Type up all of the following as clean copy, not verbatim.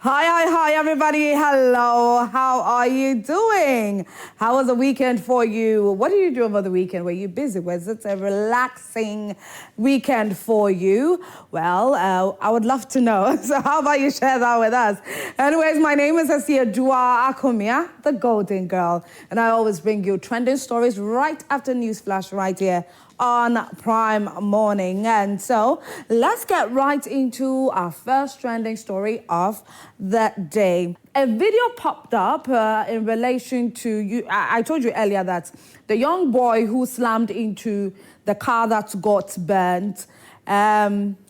Hi, everybody. Hello. How are you doing? How was the weekend for you? What did you do over the weekend? Were you busy? Was it a relaxing weekend for you? Well, I would love to know. So how about you share that with us? Anyways, my name is Asia Dua Akumia, the Golden Girl. And I always bring you trending stories right after News Flash right here on Prime Morning. And so let's get right into our first trending story of the day. A video popped up in relation to you. I told you earlier that the young boy who slammed into the car that got burnt,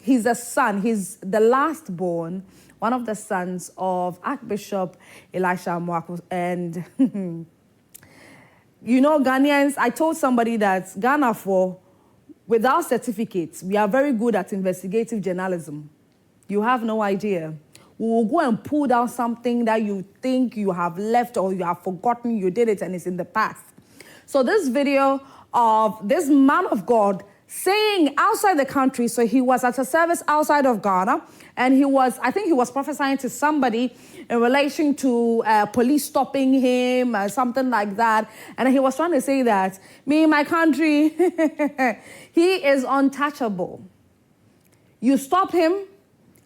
he's a son. He's the last born, one of the sons of Archbishop Elisha Mwaku. And you know, Ghanaians, I told somebody that Ghana, without certificates, we are very good at investigative journalism. You have no idea. We will go and pull down something that you think you have left or you have forgotten you did it and it's in the past. So this video of this man of God saying outside the country, so he was at a service outside of Ghana, and I think he was prophesying to somebody in relation to police stopping him, something like that. And he was trying to say that, me, my country, he is untouchable. You stop him,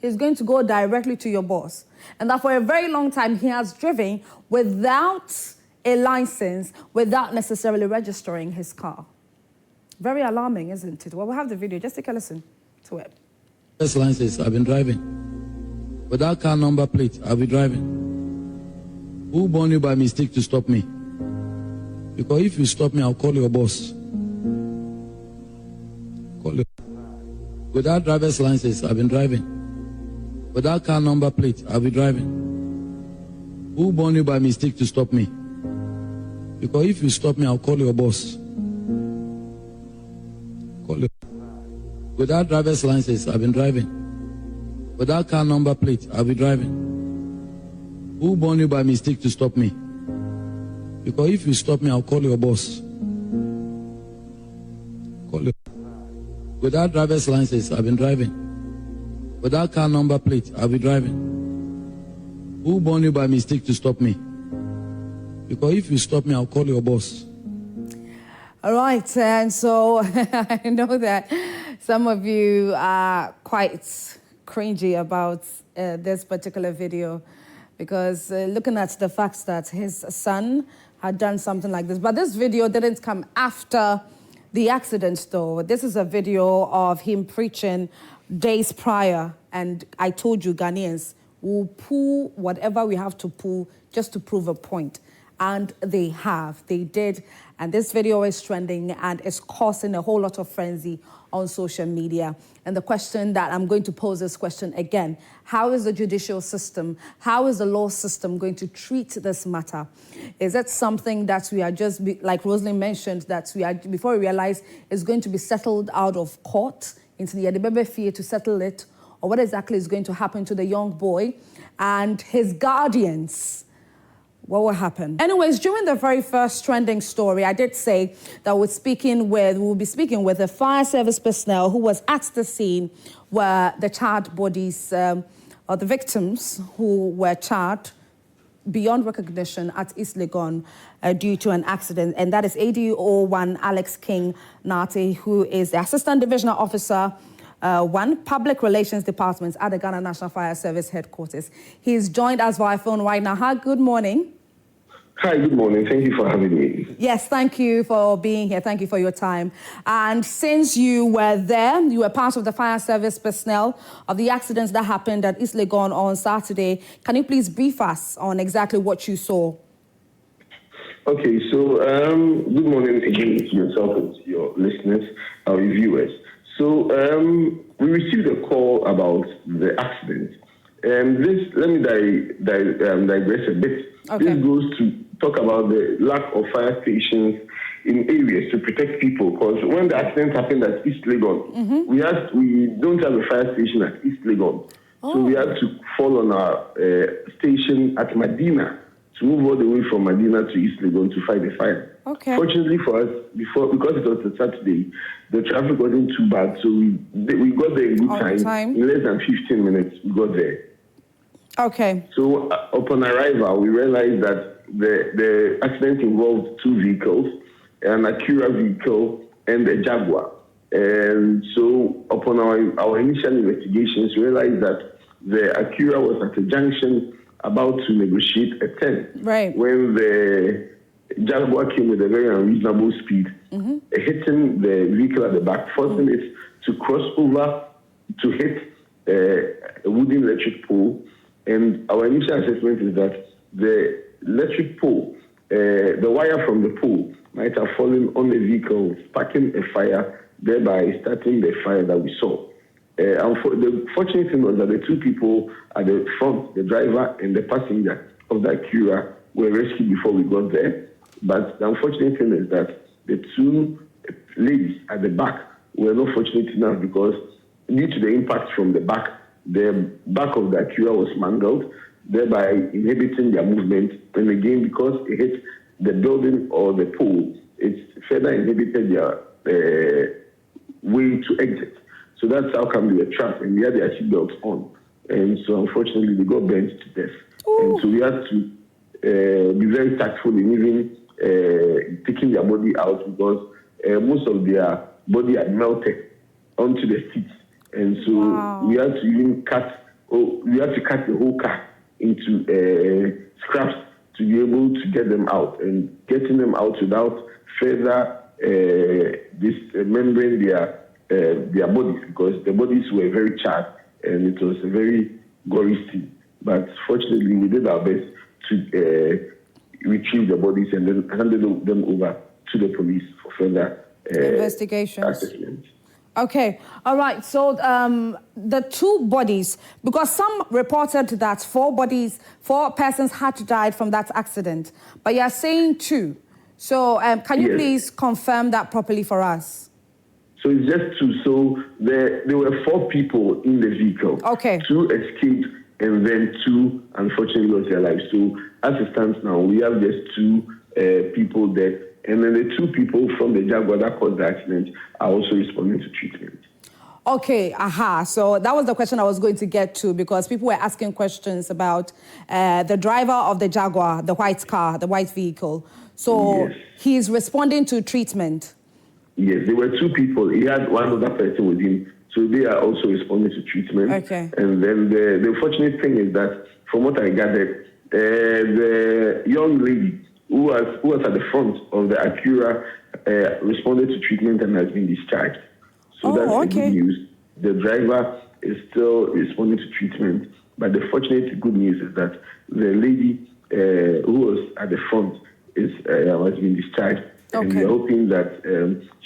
he's going to go directly to your boss. And that for a very long time, he has driven without a license, without necessarily registering his car. Very alarming, isn't it? Well, we'll have the video. Just take a listen to it. First license, I've been driving. Without car number plate, I'll be driving. Who born you by mistake to stop me? Because if you stop me, I'll call your boss. Without driver's license, I've been driving. Without car number plate, I'll be driving. Who born you by mistake to stop me? Because if you stop me, I'll call your boss. Without driver's license, I've been driving. Without car number plate, I'll be driving. Who born you by mistake to stop me? Because if you stop me, I'll call your boss. Without driver's license, I've been driving. Without car number plate, I'll be driving. Who born you by mistake to stop me? Because if you stop me, I'll call your boss. All right, and so I know that some of you are quite cringy about this particular video because looking at the fact that his son had done something like this. But this video didn't come after the accident, though. This is a video of him preaching days prior. And I told you, Ghanaians, we'll pull whatever we have to pull just to prove a point. And they did. And this video is trending and is causing a whole lot of frenzy on social media. And the question that I'm going to pose this question again, how is the judicial system, how is the law system going to treat this matter? Is it something that we are just, like Rosalind mentioned, that we are, before we realize, is going to be settled out of court into the Adebebe fear to settle it? Or what exactly is going to happen to the young boy and his guardians? What will happen? Anyways, during the very first trending story, I did say that we'll be speaking with the fire service personnel who was at the scene where the charred bodies or the victims who were charred beyond recognition at East Legon due to an accident. And that is ADO1 Alex King Nati, who is the Assistant Divisional Officer 1 Public Relations Department at the Ghana National Fire Service Headquarters. He's joined us via phone right now. Hi, good morning. Hi, good morning. Thank you for having me. Yes, thank you for being here. Thank you for your time. And since you were there, you were part of the fire service personnel of the accidents that happened at East Legon on Saturday. Can you please brief us on exactly what you saw? Okay, so good morning again to yourself and to your listeners, our viewers. So we received a call about the accident. Let me digress a bit. Okay. This goes to talk about the lack of fire stations in areas to protect people. Because when the accident happened at East Legon, we don't have a fire station at East Legon. Oh. So we had to fall on our station at Medina to move all the way from Medina to East Legon to fight the fire. Okay. Fortunately for us, because it was a Saturday, the traffic wasn't too bad, so we got there in good time. In less than 15 minutes, we got there. Okay. So upon arrival, we realized that the accident involved two vehicles, an Accra vehicle and a Jaguar. And so upon our initial investigations, we realized that the Accra was at a junction about to negotiate a turn. Right. When the Jaguar came with a very unreasonable speed, hitting the vehicle at the back, forcing it to cross over to hit a wooden electric pole. And our initial assessment is that the electric pole, the wire from the pole might have fallen on the vehicle, sparking a fire, thereby starting the fire that we saw. The fortunate thing was that the two people at the front, the driver and the passenger of that Accra, were rescued before we got there. But the unfortunate thing is that the two ladies at the back were not fortunate enough because due to the impact from the back of the Accra was mangled, thereby inhibiting their movement. And again, because it hit the building or the pole, it further inhibited their way to exit. So that's how come they were trapped, and we had their seatbelts on. And so unfortunately, they got burnt to death. Ooh. And so we had to be very tactful in even taking their body out because most of their body had melted onto the seats. And so we had to even cut the whole car into scraps to be able to get them out. And getting them out without further dismembering their bodies, because the bodies were very charred and it was a very gory scene. But fortunately, we did our best to retrieve the bodies and then handed them over to the police for further investigations. Assessment. Okay, all right. So the two bodies, because some reported that four persons had died from that accident, but you're saying two. So can you please confirm that properly for us? So it's just two. So there were four people in the vehicle. Okay. Two escaped and then two unfortunately lost their lives. So as it stands now, we have just two people dead. And then the two people from the Jaguar that caused the accident are also responding to treatment. Okay, So that was the question I was going to get to, because people were asking questions about the driver of the Jaguar, the white car, the white vehicle. So he's responding to treatment. Yes, there were two people. He had one other person with him. So they are also responding to treatment. Okay. And then the unfortunate thing is that, from what I gathered, the young lady who was at the front of the Accra responded to treatment and has been discharged. So that's good news. The driver is still responding to treatment, but the fortunate good news is that the lady who was at the front has been discharged, and we're hoping that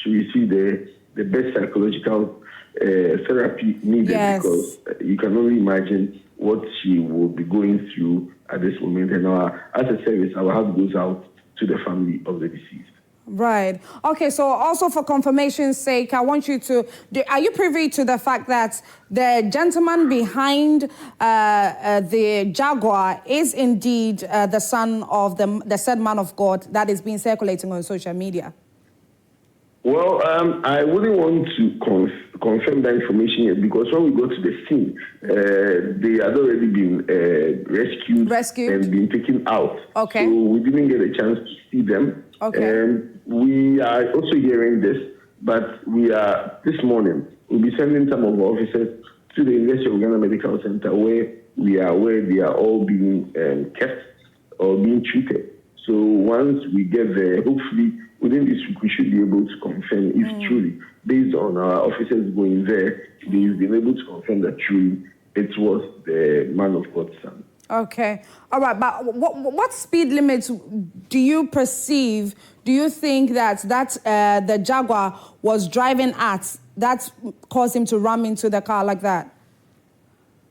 she receive the best psychological therapy needed, because you can only imagine what she will be going through at this moment. And as a service, our heart goes out to the family of the deceased. Right. Okay, so also for confirmation's sake, I want you to... are you privy to the fact that the gentleman behind the Jaguar is indeed the son of the said man of God that is being circulating on social media? Well, I wouldn't want to confirm that information yet, because when we go to the scene, they had already been rescued and been taken out. Okay. So we didn't get a chance to see them. Okay. And we are also hearing this, but this morning, we'll be sending some of our officers to the University of Ghana Medical Center, where they are all being kept or being treated. So once we get there, hopefully within this week, we should be able to confirm if truly, based on our officers going there, they've been able to confirm that truly it was the man of God's son. Okay. All right. But what speed limits do you perceive, do you think that the Jaguar was driving at that caused him to ram into the car like that?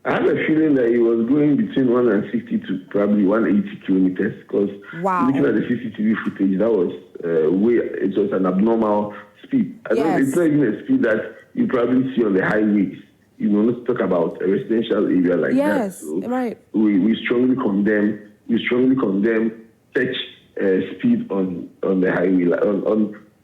I have a feeling that he was going between 160 to probably 180 kilometers, because looking at the CCTV footage, that was it was an abnormal speed. It's not even a speed that you probably see on the highways. You know, let's talk about a residential area like that. So we strongly condemn such speed on the highway,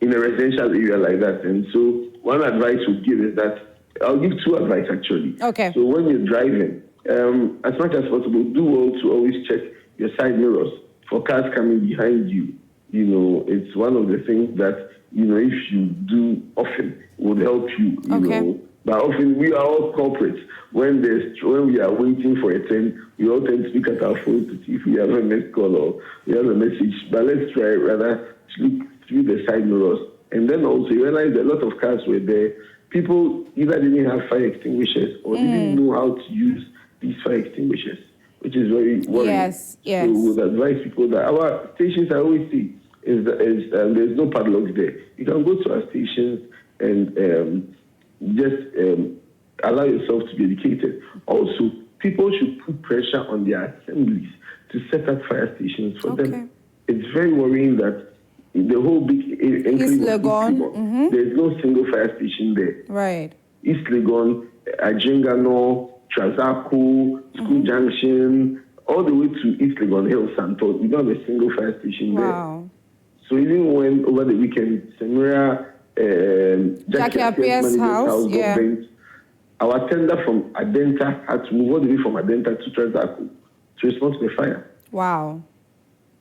in a residential area like that. And so one advice we give is that, I'll give two advice actually. Okay. So when you're driving as much as possible, do well to always check your side mirrors for cars coming behind you. You know, it's one of the things that, you know, if you do often, would help you, you know. But often we are all culprits. When we are waiting for a turn, we all tend to look at our phones to see if we have a missed call or we have a message. But let's try rather to look through the side mirrors. And then also you realize a lot of cars were there. People either didn't have fire extinguishers or didn't know how to use these fire extinguishers, which is very worrying. Yes. So we would advise people that our stations, I always say, there's no padlocks there. You can go to our stations and just allow yourself to be educated. Also, people should put pressure on their assemblies to set up fire stations for them. It's very worrying that in the whole big East Legon, there's no single fire station there. Right. East Legon, Ajingano, Trazaco, School Junction, all the way to East Legon Hill, Santos. We don't have a single fire station there. So even when over the weekend, Samira, Jackie Appiah's house our tender from Adenta had to move all the way from Adenta to Trazaco to respond to the fire. Wow.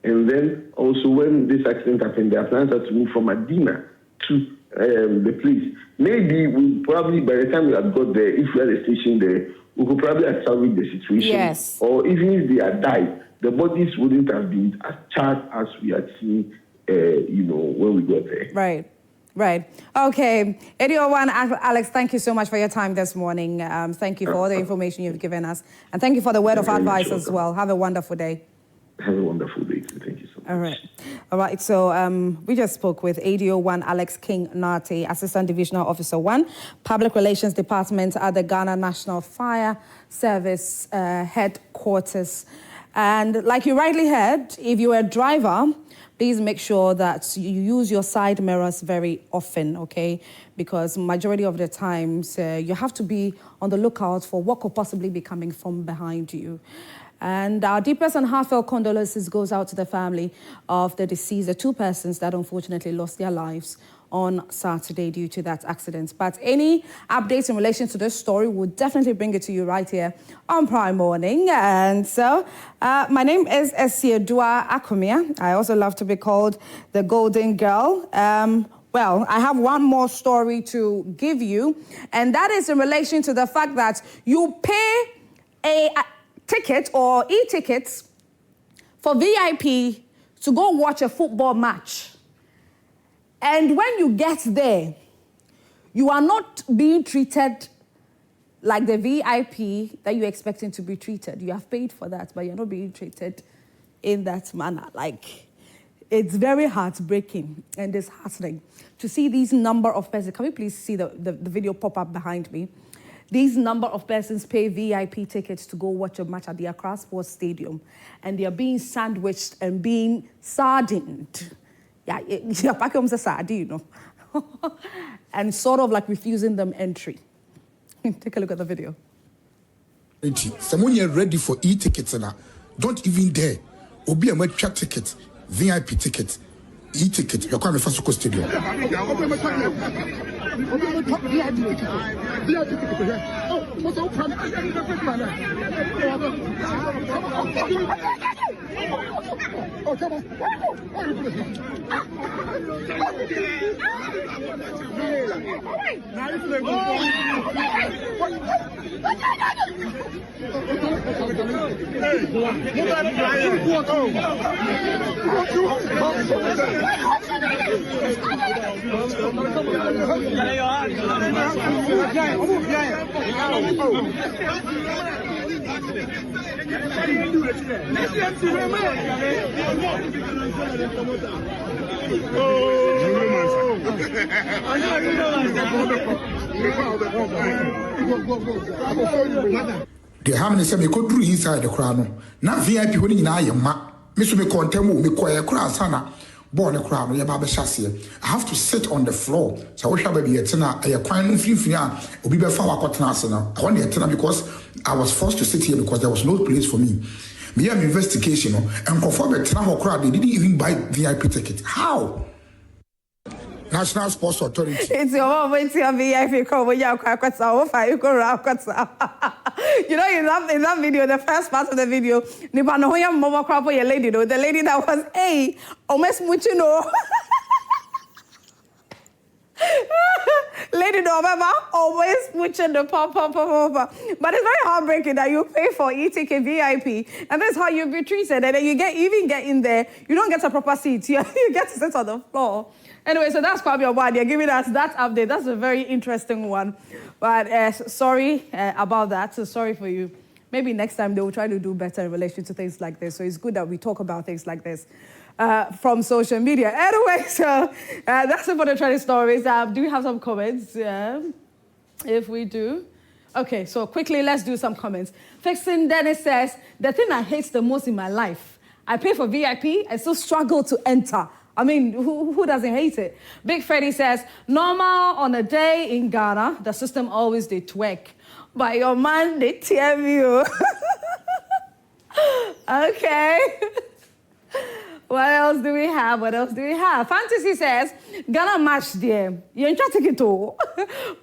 And then also when this accident happened, the plans had to move from Adina to the place. Maybe we probably, by the time we had got there, if we had a station there, we could probably have salvaged the situation. Yes. Or even if they had died, the bodies wouldn't have been as charred as we had seen, you know, when we got there. Right. Right. Okay. 801 Alex, thank you so much for your time this morning. Thank you for all the information you've given us. And thank you for the word of advice as well. Have a wonderful day. Have a wonderful day. Thank you so much. All right. All right. So we just spoke with 801 Alex King Nati, Assistant Divisional Officer 1, Public Relations Department at the Ghana National Fire Service headquarters. And like you rightly heard, if you're a driver, please make sure that you use your side mirrors very often, okay? Because majority of the times, you have to be on the lookout for what could possibly be coming from behind you. And our deepest and heartfelt condolences goes out to the family of the deceased, the two persons that unfortunately lost their lives on Saturday due to that accident. But any updates in relation to this story, we'll definitely bring it to you right here on Prime Morning. And so, my name is Esiedua Akumia. I also love to be called the Golden Girl. Well, I have one more story to give you, and that is in relation to the fact that you pay a ticket or e-tickets for VIP to go watch a football match. And when you get there, you are not being treated like the VIP that you're expecting to be treated. You have paid for that, but you're not being treated in that manner. Like, it's very heartbreaking and disheartening to see these number of persons. Can we please see the video pop up behind me? These number of persons pay VIP tickets to go watch a match at the Accra Sports Stadium, and they are being sandwiched and being sardined. Yeah, back home a sardine, you know, and sort of like refusing them entry. Take a look at the video. Someone you're ready for e-tickets and don't even dare. Obi a match ticket, VIP ticket, e-ticket. You're coming to Accra Stadium. Oh, come on. The harmony said me could do inside the crown. Now VIP when I am ma. Miss me contemu me quite a cross sana. Born a crown, ya baba chassis. I have to sit on the floor. So I shall be a tenor, a quine free will be before I got nasana. I want a tenor because I was forced to sit here because there was no place for me. Me have investigation and conform a tenor crowd, they didn't even buy VIP ticket. How? National Sports Authority. It's your moment, it's your VIP. Come when you are quite you go around. You know, in that video, the first part of the video, the lady that was almost muchino. Lady November always pushing the pop. But it's very heartbreaking that you pay for e-ticket VIP, and that's how you'll be treated. And then you even get in there, you don't get a proper seat. You get to sit on the floor. Anyway, so that's Kwame Obadi. They're giving us that update. That's a very interesting one. But sorry about that. So sorry for you. Maybe next time they will try to do better in relation to things like this. So it's good that we talk about things like this. From social media. Anyway, so that's it for the trending stories. Do we have some comments? Yeah. If we do. Okay, so quickly, let's do some comments. Fixing Dennis says, the thing I hate the most in my life, I pay for VIP and still struggle to enter. I mean, who doesn't hate it? Big Freddy says, normal on a day in Ghana, the system always they twerk. But your man, they tear you. Okay. What else do we have? Fantasy says, Ghana match there. You're in ticket to.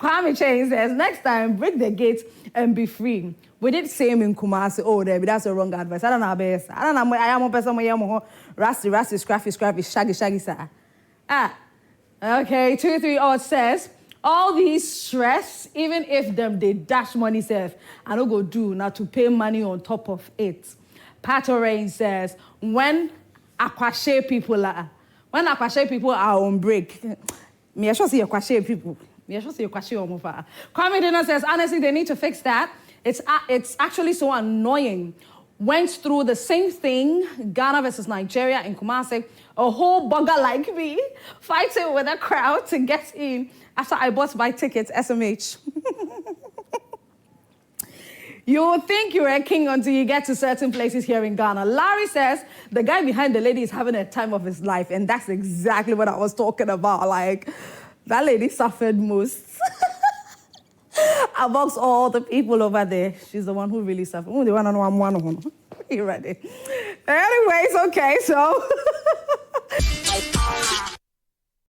Kwame Chain says, next time, break the gate and be free. We did same in Kumasi. Oh, that's a wrong advice. I don't know best. I don't know. I am a person who rusty, scrappy, shaggy, sir. Okay. 23 odd says, all these stress, even if them they dash money self, I don't go do now to pay money on top of it. Pato Rain says, when Aquashe people are on break, me I should see Aquashe people. Me I should see Aquashe on move. Kwame Dinner says, honestly, they need to fix that. It's actually so annoying. Went through the same thing, Ghana versus Nigeria in Kumasi. A whole bugger like me fighting with a crowd to get in after I bought my tickets, SMH. You will think you're a king until you get to certain places here in Ghana. Larry says the guy behind the lady is having a time of his life, and that's exactly what I was talking about. Like, that lady suffered most. Amongst all the people over there, she's the one who really suffered. Oh, the one on one. You ready? Anyways, okay, so